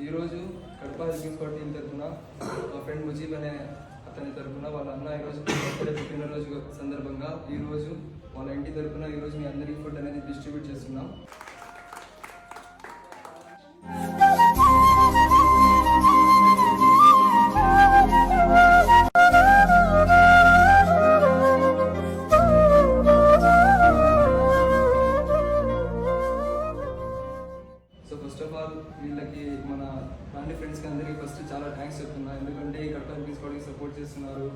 ఈరోజు Kadapa helping squad team తరఫున మా ఫ్రెండ్ ముజీబ్ అనే అతని తరఫున వాళ్ళ అన్న ఈరోజు పుట్టినరోజు సందర్భంగా ఈరోజు వాళ్ళ ఇంటి తరఫున ఈరోజు మీ అందరికీ ఫుడ్ అనేది డిస్ట్రిబ్యూట్ చేస్తున్నాం. సో ఫస్ట్ ఆఫ్ ఆల్ వీళ్ళకి మన ఫ్యామిలీ ఫ్రెండ్స్కి అందరికీ ఫస్ట్ చాలా థ్యాంక్స్ చెప్తున్నా, ఎందుకంటే ఈ కడప హెల్పింగ్ స్క్వాడ్కి సపోర్ట్ చేస్తున్నారు.